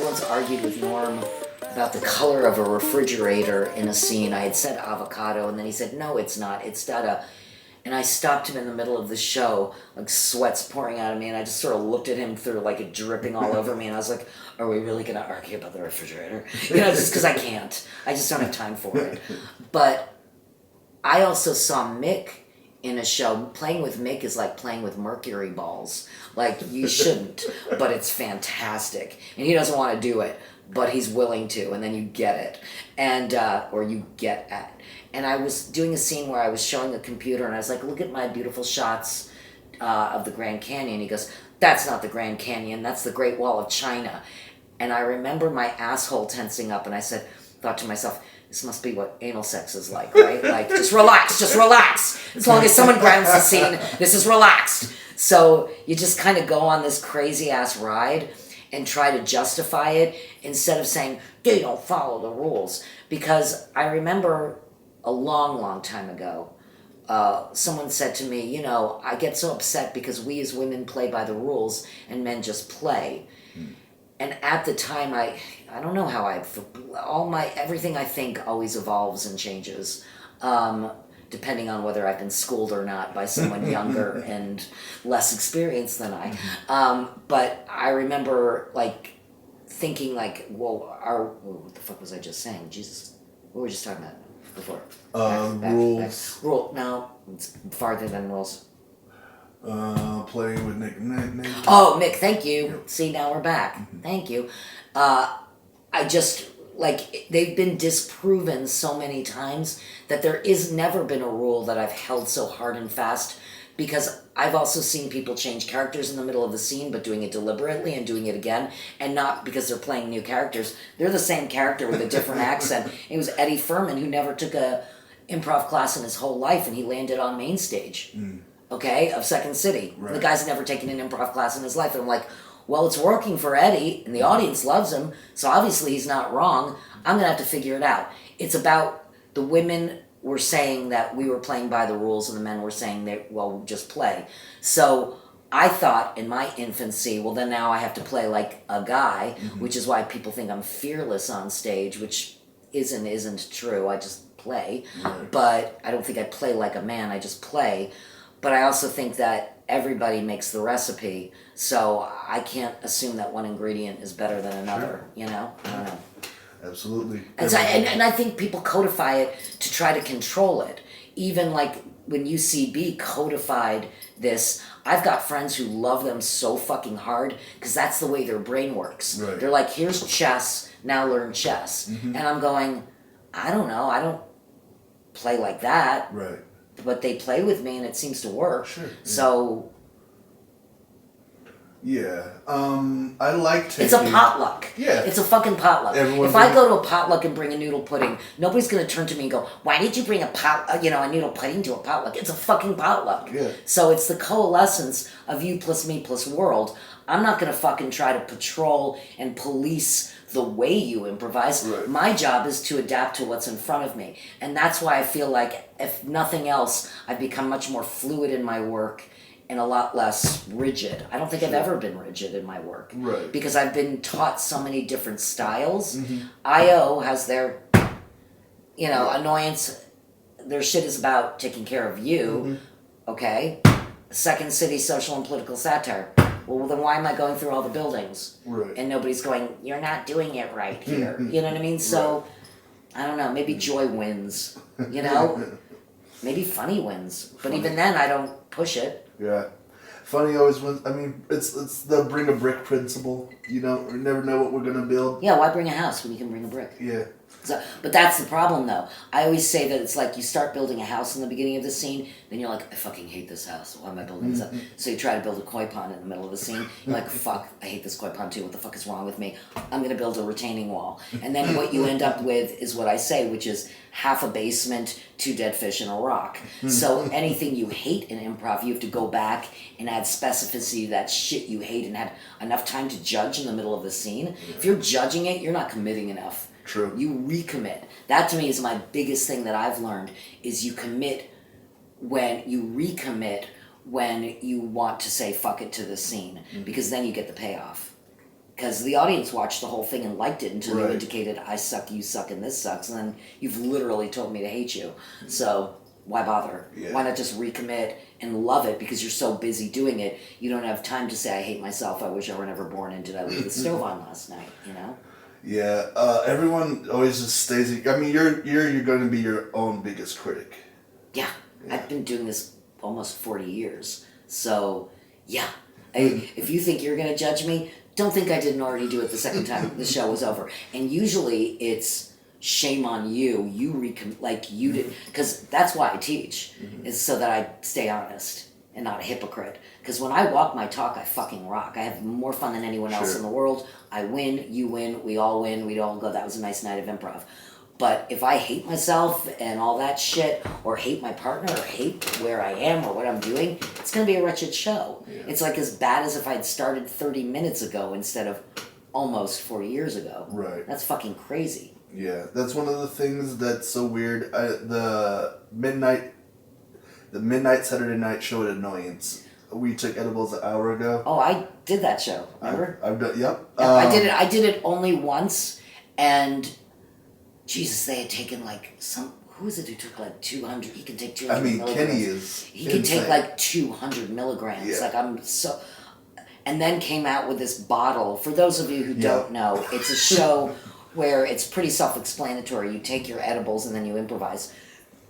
once argued with Norm about the color of a refrigerator in a scene. I had said avocado, and then he said, no, it's not. It's dada. And I stopped him in the middle of the show, like sweat's pouring out of me, and I just sort of looked at him through like it dripping all over me, and I was like, are we really going to argue about the refrigerator? You know, just because I can't. I just don't have time for it. But I also saw Mick in a show. Playing with Mick is like playing with mercury balls. Like, you shouldn't, but it's fantastic. And he doesn't want to do it, but he's willing to, and then you get it. And, or you get at. And I was doing a scene where I was showing a computer, and I was like, look at my beautiful shots of the Grand Canyon. He goes, that's not the Grand Canyon, that's the Great Wall of China. And I remember my asshole tensing up, and I thought to myself, this must be what anal sex is like, right? Like, just relax. As long as someone grounds the scene, this is relaxed. So you just kind of go on this crazy-ass ride and try to justify it instead of saying, they don't follow the rules. Because I remember a long, long time ago, someone said to me, you know, I get so upset because we as women play by the rules and men just play. And at the time, I don't know how everything I think always evolves and changes, depending on whether I've been schooled or not by someone younger and less experienced than I. But I remember, like, thinking, like, what the fuck was I just saying? Jesus, what were we just talking about before? Rules. No, it's farther than rules. Playing with Nick. Oh, Mick, thank you. Yep. See, now we're back. Thank you. I just, like, they've been disproven so many times that there is never been a rule that I've held so hard and fast, because I've also seen people change characters in the middle of the scene, but doing it deliberately and doing it again, and not because they're playing new characters. They're the same character with a different accent. It was Eddie Furman, who never took a improv class in his whole life, and he landed on main stage. Okay, of Second City. Right. The guy's never taken an improv class in his life. And I'm like, well, it's working for Eddie, and the audience loves him, so obviously he's not wrong. I'm going to have to figure it out. It's about the women were saying that we were playing by the rules, and the men were saying that, well, just play. So I thought in my infancy, well, then now I have to play like a guy, which is why people think I'm fearless on stage, which isn't true. I just play. Right. But I don't think I play like a man. I just play. But I also think that everybody makes the recipe, so I can't assume that one ingredient is better than another, you know? I don't know. Absolutely. And, so, and I think people codify it to try to control it. Even like when UCB codified this, I've got friends who love them so fucking hard because that's the way their brain works. Right. They're like, here's chess, now learn chess. And I'm going, I don't know, I don't play like that. Right. But they play with me and it seems to work. Sure. Yeah. So. Yeah. I like taking. It's a potluck. Yeah. It's a fucking potluck. If I go to a potluck and bring a noodle pudding, nobody's going to turn to me and go, why did you bring a noodle pudding to a potluck? It's a fucking potluck. Yeah. So it's the coalescence of you plus me plus world. I'm not going to fucking try to patrol and police the way you improvise. Right. My job is to adapt to what's in front of me. And that's why I feel like, if nothing else, I've become much more fluid in my work and a lot less rigid. I don't think I've ever been rigid in my work. Right. Because I've been taught so many different styles. IO has their, annoyance. Their shit is about taking care of you. Okay? Second City, social and political satire. Well, then why am I going through all the buildings? Right. And nobody's going, you're not doing it right here. You know what I mean? So, I don't know, maybe joy wins, you know? Maybe funny wins. But even then, I don't push it. Yeah. Funny always wins. I mean, it's the bring a brick principle, you know? We never know what we're going to build. Yeah, why bring a house when you can bring a brick? Yeah. So, but that's the problem, though. I always say that it's like you start building a house in the beginning of the scene, then you're like, I fucking hate this house. Why am I building this up? So you try to build a koi pond in the middle of the scene. You're like, fuck, I hate this koi pond too. What the fuck is wrong with me? I'm going to build a retaining wall. And then what you end up with is what I say, which is half a basement, 2 dead fish, and a rock. So anything you hate in improv, you have to go back and add specificity to that shit you hate and have enough time to judge in the middle of the scene. If you're judging it, you're not committing enough. True. You recommit. That to me is my biggest thing that I've learned, is you recommit when you want to say fuck it to the scene, because then you get the payoff. because the audience watched the whole thing and liked it until you Right. indicated I suck, you suck, and this sucks, and then you've literally told me to hate you. So why bother? Yeah. Why not just recommit and love it because you're so busy doing it? You don't have time to say I hate myself. I wish I were never born. And did I leave the stove on last night? You know. Yeah, everyone always just stays. I mean, you're going to be your own biggest critic. Yeah, Yeah. I've been doing this almost 40 years. So, yeah. If you think you're going to judge me, don't think I didn't already do it the second time the show was over. And usually it's shame on you. You did. Because that's why I teach, is so that I stay honest and not a hypocrite. Because when I walk my talk, I fucking rock. I have more fun than anyone else Sure. in the world. I win, you win, we all win, we all go, that was a nice night of improv. But if I hate myself and all that shit, or hate my partner, or hate where I am or what I'm doing, it's going to be a wretched show. Yeah. It's like as bad as if I'd started 30 minutes ago instead of almost 40 years ago. Right. That's fucking crazy. Yeah, that's one of the things that's so weird. The midnight Saturday night show at Annoyance. We took edibles an hour ago. Oh, I did that show, remember? I've done. Yep. Yeah, I did it only once, and Jesus, they had taken who was it who took like 200? He can take 200 I mean, milligrams. Kenny is. He can take insane. like 200 milligrams. Yeah. Like I'm so. And then came out with this bottle. For those of you who don't know, it's a show where it's pretty self-explanatory. You take your edibles and then you improvise,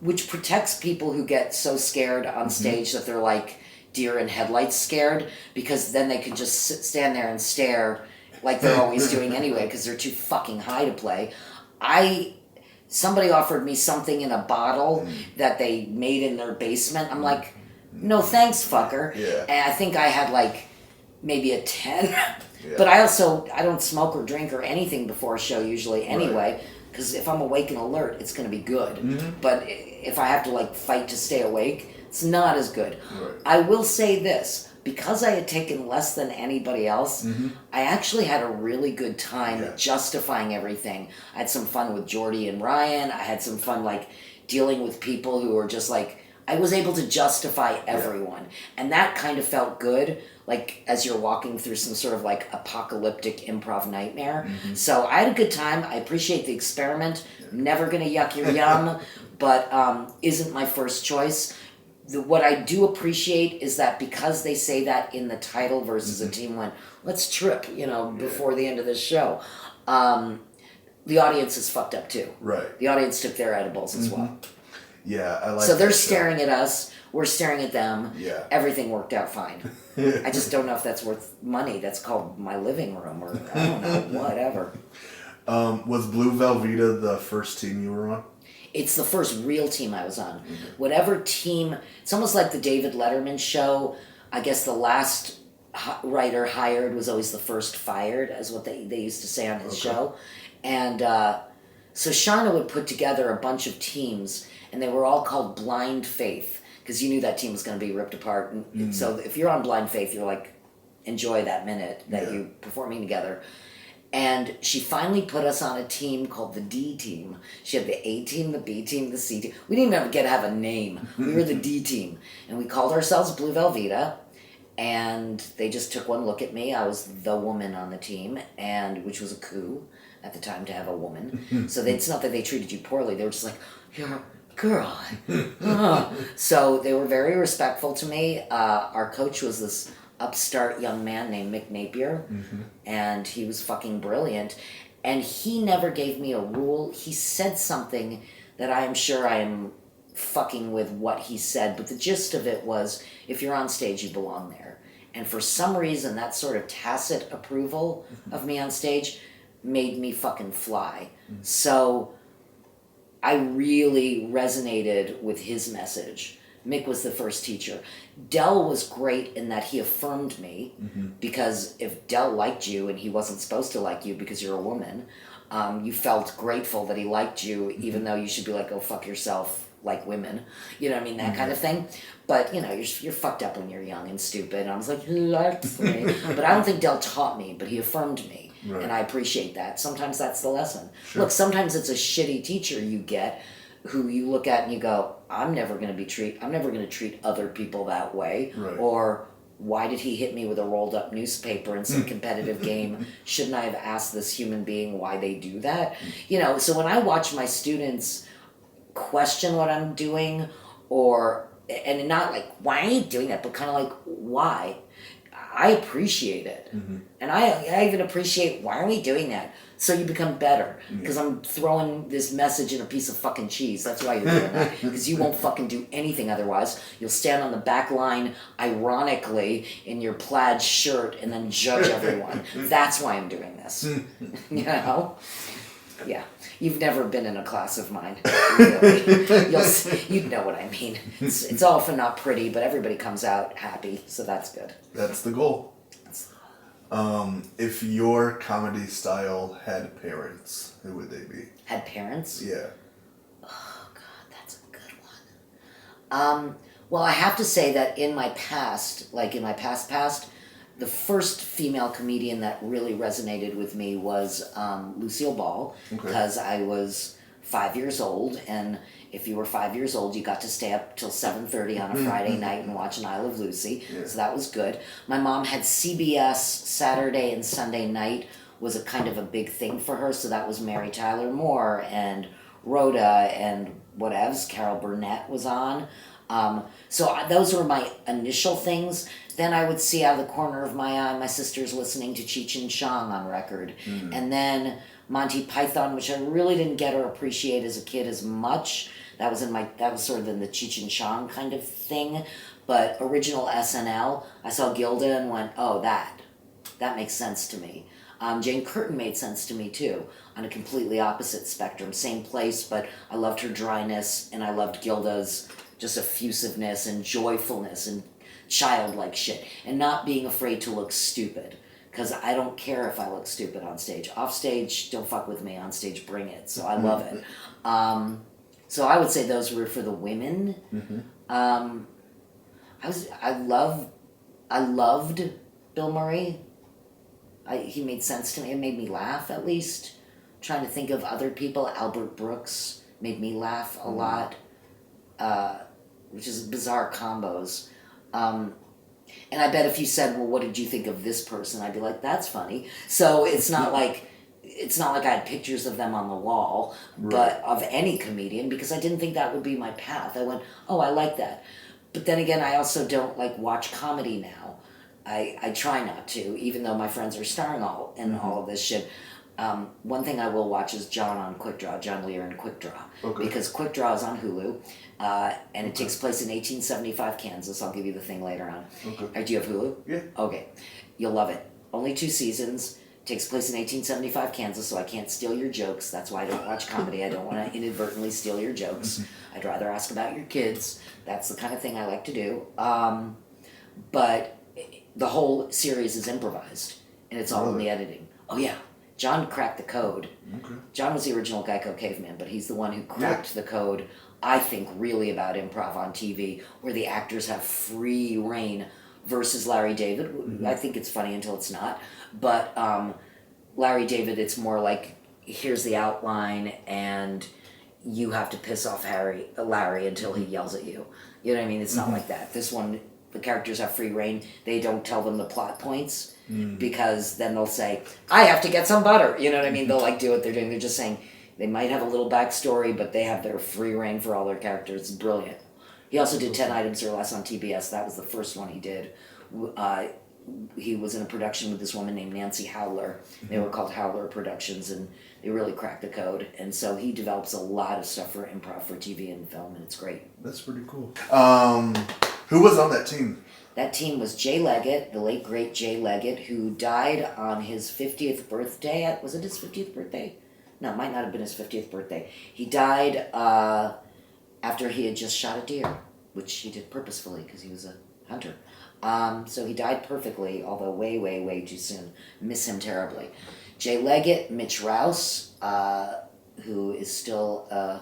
which protects people who get so scared on stage that they're like deer in headlights scared, because then they can just stand there and stare like they're always doing anyway because they're too fucking high to play. Somebody offered me something in a bottle that they made in their basement. I'm like, no thanks, fucker. Yeah. And I think I had like maybe a 10. Yeah. But I don't smoke or drink or anything before a show usually anyway, because if I'm awake and alert, it's going to be good. But if I have to like fight to stay awake, it's not as good. Right. I will say this, because I had taken less than anybody else, I actually had a really good time justifying everything. I had some fun with Jordy and Ryan. I had some fun like dealing with people who were just like, I was able to justify everyone. And that kind of felt good, like as you're walking through some sort of like apocalyptic improv nightmare. So I had a good time. I appreciate the experiment. Never gonna yuck your yum, but isn't my first choice. What I do appreciate is that because they say that in the title versus a team went, let's trip, before the end of this show, the audience is fucked up too. Right. The audience took their edibles as well. Yeah, I like. So they're that show. staring at us. We're staring at them. Yeah. Everything worked out fine. I just don't know if that's worth money. That's called my living room, or I don't know, whatever. Was Blue Velveeta the first team you were on? It's the first real team I was on. Whatever team, it's almost like the David Letterman show. I guess the last writer hired was always the first fired, as what they used to say on his show. And so Shauna would put together a bunch of teams, and they were all called Blind Faith, because you knew that team was going to be ripped apart. And so if you're on Blind Faith, you're like, enjoy that minute that you performing together. And she finally put us on a team called the D team. She had the A team, the B team, the C team. We didn't even get to have a name. We were the D team. And we called ourselves Blue Velveeta. And they just took one look at me. I was the woman on the team, and which was a coup at the time to have a woman. So it's not that they treated you poorly. They were just like, you're a girl. So they were very respectful to me. Our coach was this upstart young man named Mick Napier, and he was fucking brilliant. And he never gave me a rule. He said something that I am sure I am fucking with what he said, but the gist of it was, if you're on stage, you belong there. And for some reason, that sort of tacit approval of me on stage made me fucking fly. So I really resonated with his message. Mick was the first teacher. Del was great in that he affirmed me, because if Del liked you and he wasn't supposed to like you because you're a woman, you felt grateful that he liked you, even though you should be like, oh, fuck yourself, like women. You know what I mean? That kind of thing. But, you're fucked up when you're young and stupid. And I was like, he likes me. But I don't think Del taught me, but he affirmed me. Right. And I appreciate that. Sometimes that's the lesson. Sure. Look, sometimes it's a shitty teacher you get who you look at and you go, I'm never going to treat other people that way. Right. Or why did he hit me with a rolled up newspaper in some competitive game? Shouldn't I have asked this human being why they do that? You know, so when I watch my students question what I'm doing, or, and not like, why are you doing that, but kind of like, why? I appreciate it. And I even appreciate, why are we doing that? So you become better. Because I'm throwing this message in a piece of fucking cheese. That's why you're doing that. Because you won't fucking do anything otherwise. You'll stand on the back line, ironically, in your plaid shirt and then judge everyone. That's why I'm doing this. You know? Yeah. You've never been in a class of mine. Really. You'd know what I mean. It's often not pretty, but everybody comes out happy, so that's good. That's the goal. If your comedy style had parents, who would they be? Had parents? Yeah. Oh, God, that's a good one. Well, I have to say that in my past, the first female comedian that really resonated with me was Lucille Ball, because I was 5 years old, and if you were 5 years old, you got to stay up till 7:30 on a Friday night and watch an I Love Lucy, so that was good. My mom had CBS Saturday and Sunday night was a kind of a big thing for her, so that was Mary Tyler Moore and Rhoda and whatevs. Carol Burnett was on. So those were my initial things. Then I would see out of the corner of my eye my sisters listening to Cheech and Chong on record. And then Monty Python, which I really didn't get or appreciate as a kid as much. That was sort of in the Cheech and Chong kind of thing. But original SNL, I saw Gilda and went, oh, that makes sense to me. Jane Curtin made sense to me too, on a completely opposite spectrum. Same place, but I loved her dryness, and I loved Gilda's just effusiveness and joyfulness and childlike shit, and not being afraid to look stupid. Because I don't care if I look stupid on stage. Off stage, don't fuck with me. On stage, bring it. So I love it. So I would say those were for the women. I loved Bill Murray. He made sense to me. It made me laugh, at least. Trying to think of other people. Albert Brooks made me laugh a lot, which is bizarre combos. And I bet if you said, well, what did you think of this person? I'd be like, that's funny. So it's not like I had pictures of them on the wall, but of any comedian, because I didn't think that would be my path. I went, oh, I like that. But then again, I also don't watch comedy now. I try not to, even though my friends are starring all of this shit. One thing I will watch is John Lear in Quick Draw. Because Quick Draw is on Hulu, and it takes place in 1875 Kansas. I'll give you the thing later on. Do you have Hulu? Yeah. Okay. You'll love it. Only 2 seasons. Takes place in 1875 Kansas, so I can't steal your jokes. That's why I don't watch comedy. I don't want to inadvertently steal your jokes. I'd rather ask about your kids. That's the kind of thing I like to do. But the whole series is improvised, and it's all in the editing. Oh, yeah. John cracked the code. John was the original Geico caveman, but he's the one who cracked the code, I think, really about improv on TV, where the actors have free reign versus Larry David. I think it's funny until it's not. But Larry David, it's more like, here's the outline, and you have to piss off Larry until he yells at you. You know what I mean? It's not like that. This one, the characters have free reign. They don't tell them the plot points, because then they'll say, I have to get some butter. You know what I mean? They'll do what they're doing. They're just saying, they might have a little backstory, but they have their free reign for all their characters. It's brilliant. He also did 10 Items or Less on TBS. That was the first one he did. He was in a production with this woman named Nancy Howler. They were called Howler Productions, and they really cracked the code. And so he develops a lot of stuff for improv, for TV and film, and it's great. That's pretty cool. Who was on that team? That team was Jay Leggett, the late great Jay Leggett, who died on his 50th birthday. Was it his 50th birthday? No, it might not have been his 50th birthday. He died after he had just shot a deer, which he did purposefully because he was a hunter. So he died perfectly, although way, way, way too soon. Miss him terribly. Jay Leggett, Mitch Rouse, who is still a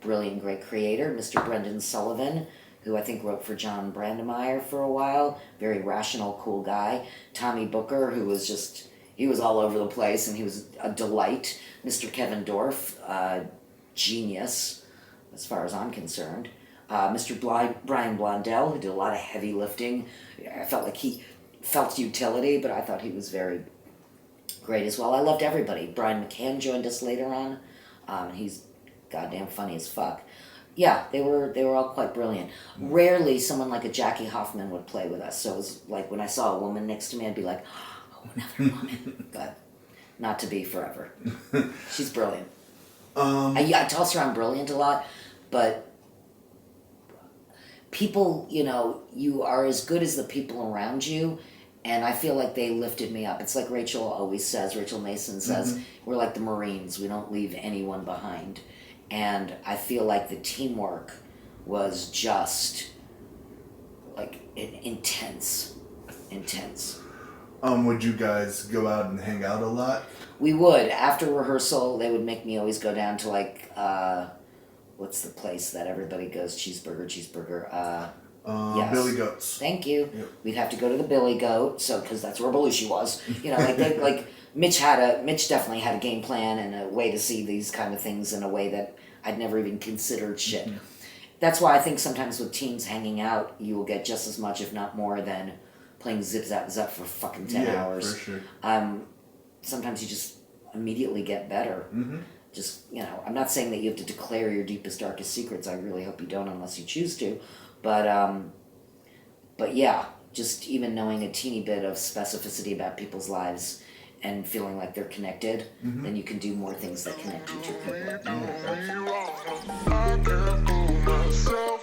brilliant, great creator. Mr. Brendan Sullivan, who I think wrote for John Brandemeyer for a while. Very rational, cool guy. Tommy Booker, who was he was all over the place, and he was a delight. Mr. Kevin Dorff, genius, as far as I'm concerned. Mr. Brian Blondell, who did a lot of heavy lifting. I felt like he felt utility, but I thought he was very great as well. I loved everybody. Brian McCann joined us later on, and he's goddamn funny as fuck. Yeah, they were all quite brilliant. Rarely someone like a Jackie Hoffman would play with us, so it was like when I saw a woman next to me, I'd be like, oh, another woman. But not to be forever. She's brilliant. I toss around brilliant a lot, but people, you are as good as the people around you, and I feel like they lifted me up. It's like Rachel Mason says, we're like the Marines, we don't leave anyone behind. And I feel like the teamwork was just like intense. Would you guys go out and hang out a lot? We would. After rehearsal, they would make me always go down to like, what's the place that everybody goes? Cheeseburger. Yes. Billy Goats. Thank you. Yep. We'd have to go to the Billy Goat, because that's where Belushi was. Mitch definitely had a game plan and a way to see these kind of things in a way that I'd never even considered shit. Mm-hmm. That's why I think sometimes with teams hanging out, you will get just as much, if not more, than playing zip zap zap for fucking 10 hours. For sure. Sometimes you just immediately get better. Mm-hmm. Just, I'm not saying that you have to declare your deepest, darkest secrets. I really hope you don't unless you choose to. But yeah, just even knowing a teeny bit of specificity about people's lives and feeling like they're connected, then you can do more things that connect you to people.